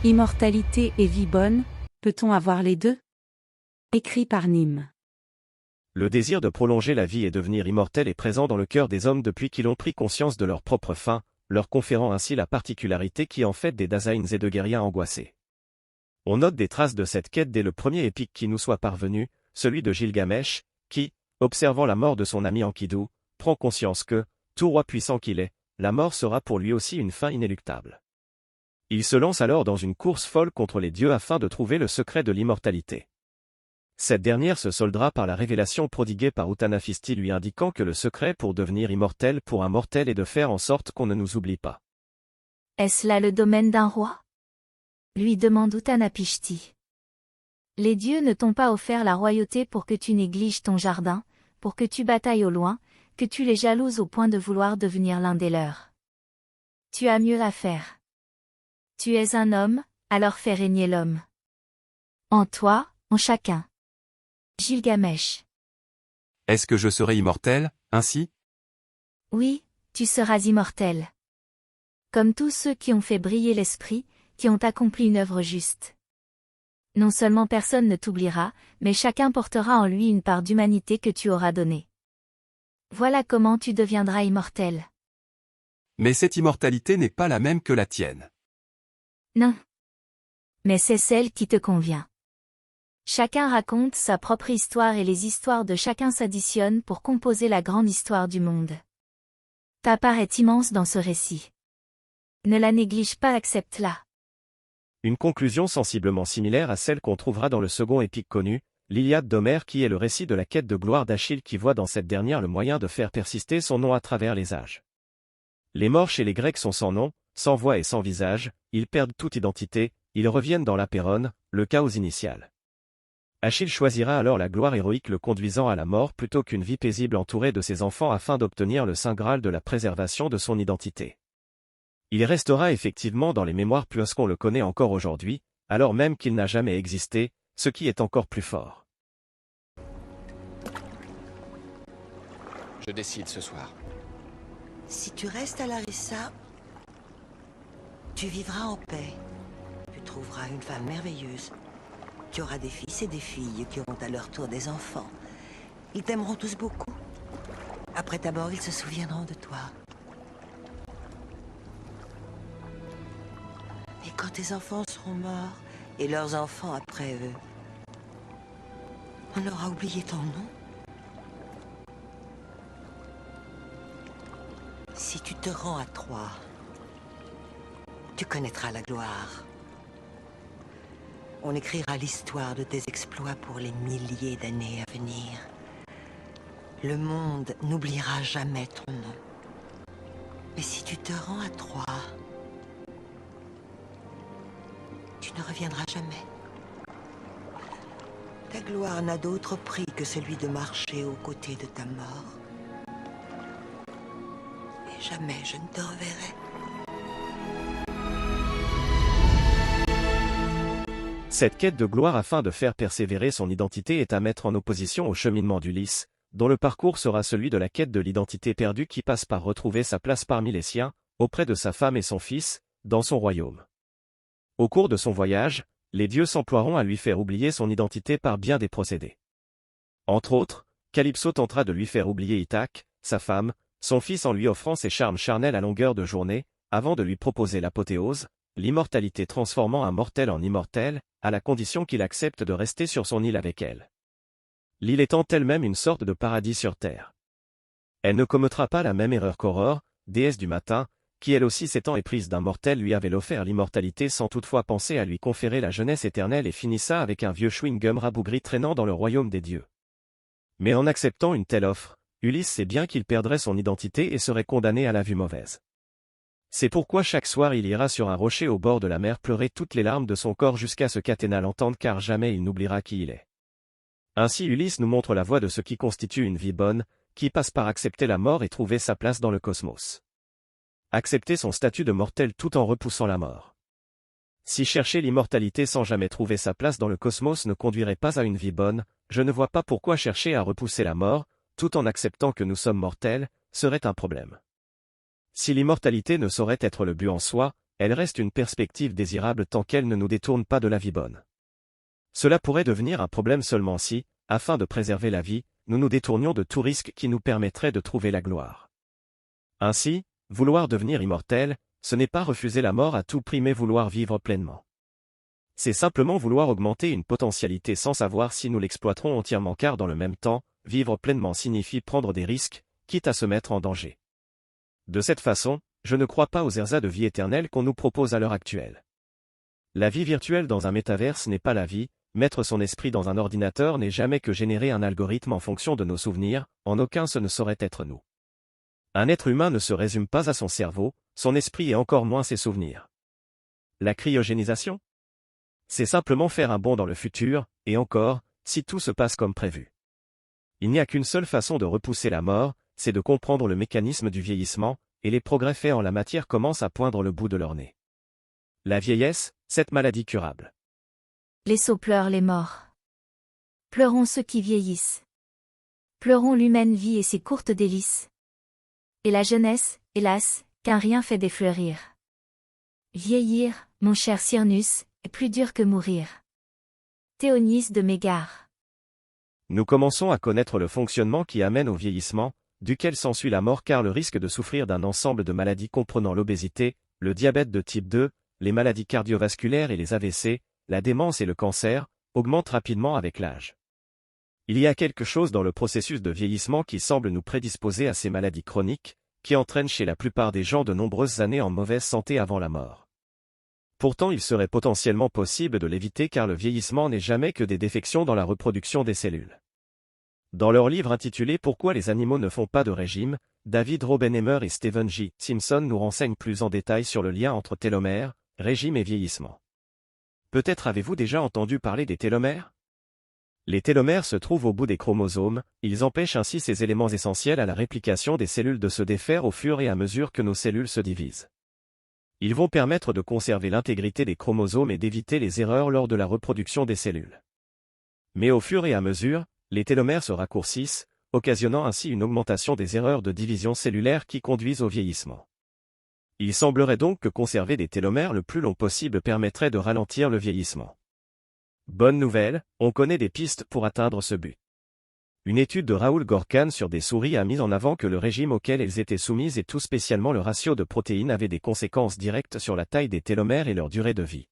Immortalité et vie bonne, peut-on avoir les deux? Écrit par Nîmes. Le désir de prolonger la vie et devenir immortel est présent dans le cœur des hommes depuis qu'ils ont pris conscience de leur propre fin, leur conférant ainsi la particularité qui en fait des Daseins et de guerriers angoissés. On note des traces de cette quête dès le premier épique qui nous soit parvenu, celui de Gilgamesh, qui, observant la mort de son ami Enkidu, prend conscience que, tout roi puissant qu'il est, la mort sera pour lui aussi une fin inéluctable. Il se lance alors dans une course folle contre les dieux afin de trouver le secret de l'immortalité. Cette dernière se soldera par la révélation prodiguée par Utnapishti lui indiquant que le secret pour devenir immortel pour un mortel est de faire en sorte qu'on ne nous oublie pas. Est-ce là le domaine d'un roi? Lui demande Utnapishti. Les dieux ne t'ont pas offert la royauté pour que tu négliges ton jardin, pour que tu batailles au loin, que tu les jalouses au point de vouloir devenir l'un des leurs. Tu as mieux à faire. Tu es un homme, alors fais régner l'homme. En toi, en chacun. Gilgamesh. Est-ce que je serai immortel, ainsi? Oui, tu seras immortel. Comme tous ceux qui ont fait briller l'esprit, qui ont accompli une œuvre juste. Non seulement personne ne t'oubliera, mais chacun portera en lui une part d'humanité que tu auras donnée. Voilà comment tu deviendras immortel. Mais cette immortalité n'est pas la même que la tienne. Non. Mais c'est celle qui te convient. Chacun raconte sa propre histoire et les histoires de chacun s'additionnent pour composer la grande histoire du monde. Ta part est immense dans ce récit. Ne la néglige pas, accepte-la. Une conclusion sensiblement similaire à celle qu'on trouvera dans le second épique connu, l'Iliade d'Homère qui est le récit de la quête de gloire d'Achille qui voit dans cette dernière le moyen de faire persister son nom à travers les âges. Les morts chez les Grecs sont sans nom, sans voix et sans visage, ils perdent toute identité, ils reviennent dans l'Apéron, le chaos initial. Achille choisira alors la gloire héroïque le conduisant à la mort plutôt qu'une vie paisible entourée de ses enfants afin d'obtenir le saint Graal de la préservation de son identité. Il restera effectivement dans les mémoires puisqu'on le connaît encore aujourd'hui, alors même qu'il n'a jamais existé, ce qui est encore plus fort. Je décide ce soir. Si tu restes à Larissa, tu vivras en paix. Tu trouveras une femme merveilleuse. Tu auras des fils et des filles qui auront à leur tour des enfants. Ils t'aimeront tous beaucoup. Après ta mort, ils se souviendront de toi. Et quand tes enfants seront morts, et leurs enfants après eux, on aura oublié ton nom. Si tu te rends à Troie, tu connaîtras la gloire. On écrira l'histoire de tes exploits pour les milliers d'années à venir. Le monde n'oubliera jamais ton nom. Mais si tu te rends à Troie, tu ne reviendras jamais. Ta gloire n'a d'autre prix que celui de marcher aux côtés de ta mort. Et jamais je ne te reverrai. Cette quête de gloire afin de faire persévérer son identité est à mettre en opposition au cheminement d'Ulysse, dont le parcours sera celui de la quête de l'identité perdue qui passe par retrouver sa place parmi les siens, auprès de sa femme et son fils, dans son royaume. Au cours de son voyage, les dieux s'emploieront à lui faire oublier son identité par bien des procédés. Entre autres, Calypso tentera de lui faire oublier Ithaque, sa femme, son fils en lui offrant ses charmes charnels à longueur de journée, avant de lui proposer l'apothéose, l'immortalité transformant un mortel en immortel, à la condition qu'il accepte de rester sur son île avec elle. L'île étant elle-même une sorte de paradis sur terre. Elle ne commettra pas la même erreur qu'Aurore, déesse du matin, qui elle aussi s'étant éprise d'un mortel lui avait offert l'immortalité sans toutefois penser à lui conférer la jeunesse éternelle et finissa avec un vieux chewing-gum rabougri traînant dans le royaume des dieux. Mais en acceptant une telle offre, Ulysse sait bien qu'il perdrait son identité et serait condamné à la vue mauvaise. C'est pourquoi chaque soir il ira sur un rocher au bord de la mer pleurer toutes les larmes de son corps jusqu'à ce qu'Athéna l'entende car jamais il n'oubliera qui il est. Ainsi Ulysse nous montre la voie de ce qui constitue une vie bonne, qui passe par accepter la mort et trouver sa place dans le cosmos. Accepter son statut de mortel tout en repoussant la mort. Si chercher l'immortalité sans jamais trouver sa place dans le cosmos ne conduirait pas à une vie bonne, je ne vois pas pourquoi chercher à repousser la mort, tout en acceptant que nous sommes mortels, serait un problème. Si l'immortalité ne saurait être le but en soi, elle reste une perspective désirable tant qu'elle ne nous détourne pas de la vie bonne. Cela pourrait devenir un problème seulement si, afin de préserver la vie, nous nous détournions de tout risque qui nous permettrait de trouver la gloire. Ainsi, vouloir devenir immortel, ce n'est pas refuser la mort à tout prix mais vouloir vivre pleinement. C'est simplement vouloir augmenter une potentialité sans savoir si nous l'exploiterons entièrement car dans le même temps, vivre pleinement signifie prendre des risques, quitte à se mettre en danger. De cette façon, je ne crois pas aux ersatz de vie éternelle qu'on nous propose à l'heure actuelle. La vie virtuelle dans un métaverse n'est pas la vie, mettre son esprit dans un ordinateur n'est jamais que générer un algorithme en fonction de nos souvenirs, en aucun ce ne saurait être nous. Un être humain ne se résume pas à son cerveau, son esprit et encore moins ses souvenirs. La cryogénisation ? C'est simplement faire un bond dans le futur, et encore, si tout se passe comme prévu. Il n'y a qu'une seule façon de repousser la mort, c'est de comprendre le mécanisme du vieillissement, et les progrès faits en la matière commencent à poindre le bout de leur nez. La vieillesse, cette maladie curable. Les sots pleurent les morts. Pleurons ceux qui vieillissent. Pleurons l'humaine vie et ses courtes délices. Et la jeunesse, hélas, qu'un rien fait défleurir. Vieillir, mon cher Cyrnus, est plus dur que mourir. Théonis de Mégare. Nous commençons à connaître le fonctionnement qui amène au vieillissement, duquel s'ensuit la mort car le risque de souffrir d'un ensemble de maladies comprenant l'obésité, le diabète de type 2, les maladies cardiovasculaires et les AVC, la démence et le cancer, augmente rapidement avec l'âge. Il y a quelque chose dans le processus de vieillissement qui semble nous prédisposer à ces maladies chroniques, qui entraînent chez la plupart des gens de nombreuses années en mauvaise santé avant la mort. Pourtant il serait potentiellement possible de l'éviter car le vieillissement n'est jamais que des défections dans la reproduction des cellules. Dans leur livre intitulé « Pourquoi les animaux ne font pas de régime », David Robenheimer et Stephen J. Simpson nous renseignent plus en détail sur le lien entre télomères, régime et vieillissement. Peut-être avez-vous déjà entendu parler des télomères ? Les télomères se trouvent au bout des chromosomes, ils empêchent ainsi ces éléments essentiels à la réplication des cellules de se défaire au fur et à mesure que nos cellules se divisent. Ils vont permettre de conserver l'intégrité des chromosomes et d'éviter les erreurs lors de la reproduction des cellules. Mais au fur et à mesure, les télomères se raccourcissent, occasionnant ainsi une augmentation des erreurs de division cellulaire qui conduisent au vieillissement. Il semblerait donc que conserver des télomères le plus long possible permettrait de ralentir le vieillissement. Bonne nouvelle, on connaît des pistes pour atteindre ce but. Une étude de Raoul Gorkan sur des souris a mis en avant que le régime auquel elles étaient soumises et tout spécialement le ratio de protéines avait des conséquences directes sur la taille des télomères et leur durée de vie.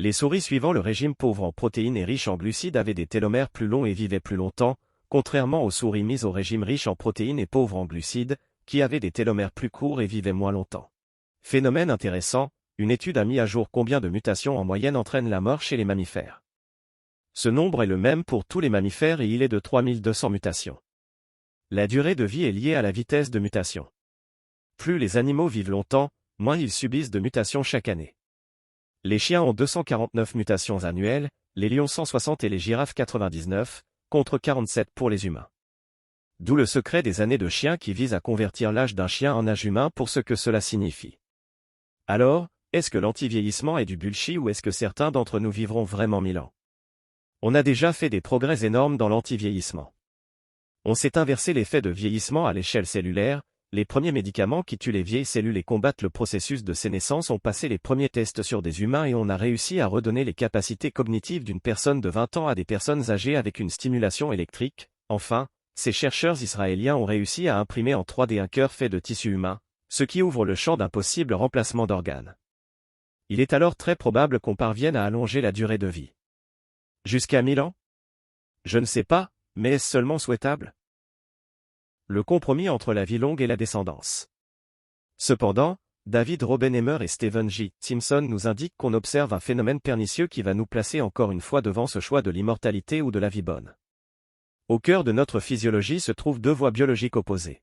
Les souris suivant le régime pauvre en protéines et riche en glucides avaient des télomères plus longs et vivaient plus longtemps, contrairement aux souris mises au régime riche en protéines et pauvre en glucides, qui avaient des télomères plus courts et vivaient moins longtemps. Phénomène intéressant, une étude a mis à jour combien de mutations en moyenne entraînent la mort chez les mammifères. Ce nombre est le même pour tous les mammifères et il est de 3200 mutations. La durée de vie est liée à la vitesse de mutation. Plus les animaux vivent longtemps, moins ils subissent de mutations chaque année. Les chiens ont 249 mutations annuelles, les lions 160 et les girafes 99, contre 47 pour les humains. D'où le secret des années de chien qui vise à convertir l'âge d'un chien en âge humain pour ce que cela signifie. Alors, est-ce que l'anti-vieillissement est du bullshit ou est-ce que certains d'entre nous vivront vraiment 1000 ans ? On a déjà fait des progrès énormes dans l'anti-vieillissement. On s'est inversé l'effet de vieillissement à l'échelle cellulaire, les premiers médicaments qui tuent les vieilles cellules et combattent le processus de sénescence ont passé les premiers tests sur des humains et on a réussi à redonner les capacités cognitives d'une personne de 20 ans à des personnes âgées avec une stimulation électrique. Enfin, ces chercheurs israéliens ont réussi à imprimer en 3D un cœur fait de tissu humain, ce qui ouvre le champ d'un possible remplacement d'organes. Il est alors très probable qu'on parvienne à allonger la durée de vie. Jusqu'à 1000 ans ? Je ne sais pas, mais est-ce seulement souhaitable ? Le compromis entre la vie longue et la descendance. Cependant, David Robenheimer et Stephen J. Simpson nous indiquent qu'on observe un phénomène pernicieux qui va nous placer encore une fois devant ce choix de l'immortalité ou de la vie bonne. Au cœur de notre physiologie se trouvent deux voies biologiques opposées.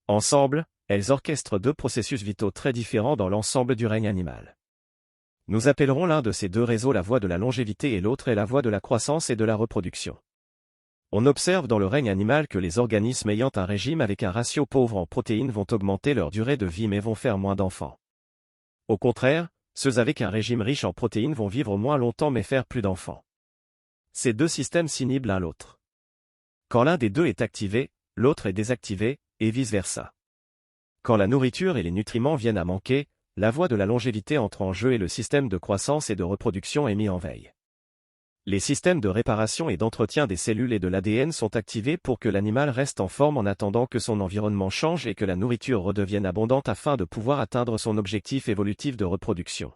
Ensemble, elles orchestrent deux processus vitaux très différents dans l'ensemble du règne animal. Nous appellerons l'un de ces deux réseaux la voie de la longévité et l'autre est la voie de la croissance et de la reproduction. On observe dans le règne animal que les organismes ayant un régime avec un ratio pauvre en protéines vont augmenter leur durée de vie mais vont faire moins d'enfants. Au contraire, ceux avec un régime riche en protéines vont vivre moins longtemps mais faire plus d'enfants. Ces deux systèmes s'inhibent l'un l'autre. Quand l'un des deux est activé, l'autre est désactivé, et vice-versa. Quand la nourriture et les nutriments viennent à manquer, la voie de la longévité entre en jeu et le système de croissance et de reproduction est mis en veille. Les systèmes de réparation et d'entretien des cellules et de l'ADN sont activés pour que l'animal reste en forme en attendant que son environnement change et que la nourriture redevienne abondante afin de pouvoir atteindre son objectif évolutif de reproduction.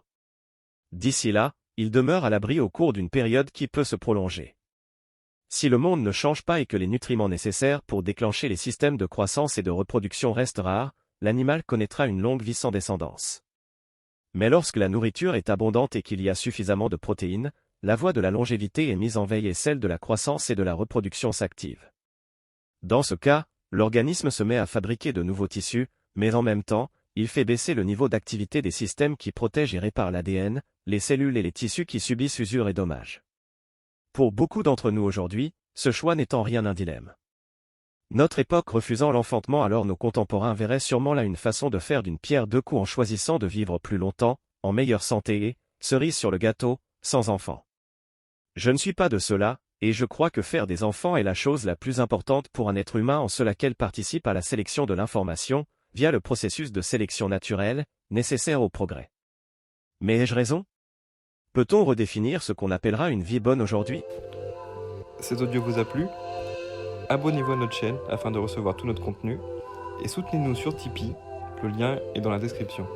D'ici là, il demeure à l'abri au cours d'une période qui peut se prolonger. Si le monde ne change pas et que les nutriments nécessaires pour déclencher les systèmes de croissance et de reproduction restent rares, l'animal connaîtra une longue vie sans descendance. Mais lorsque la nourriture est abondante et qu'il y a suffisamment de protéines, la voie de la longévité est mise en veille et celle de la croissance et de la reproduction s'active. Dans ce cas, l'organisme se met à fabriquer de nouveaux tissus, mais en même temps, il fait baisser le niveau d'activité des systèmes qui protègent et réparent l'ADN, les cellules et les tissus qui subissent usure et dommages. Pour beaucoup d'entre nous aujourd'hui, ce choix n'est en rien un dilemme. Notre époque refusant l'enfantement, alors nos contemporains verraient sûrement là une façon de faire d'une pierre deux coups en choisissant de vivre plus longtemps, en meilleure santé et, cerise sur le gâteau, sans enfants. Je ne suis pas de ceux-là, et je crois que faire des enfants est la chose la plus importante pour un être humain en ce laquelle participe à la sélection de l'information, via le processus de sélection naturelle, nécessaire au progrès. Mais ai-je raison? Peut-on redéfinir ce qu'on appellera une vie bonne aujourd'hui? Cet audio vous a plu? Abonnez-vous à notre chaîne afin de recevoir tout notre contenu et soutenez-nous sur Tipeee, le lien est dans la description.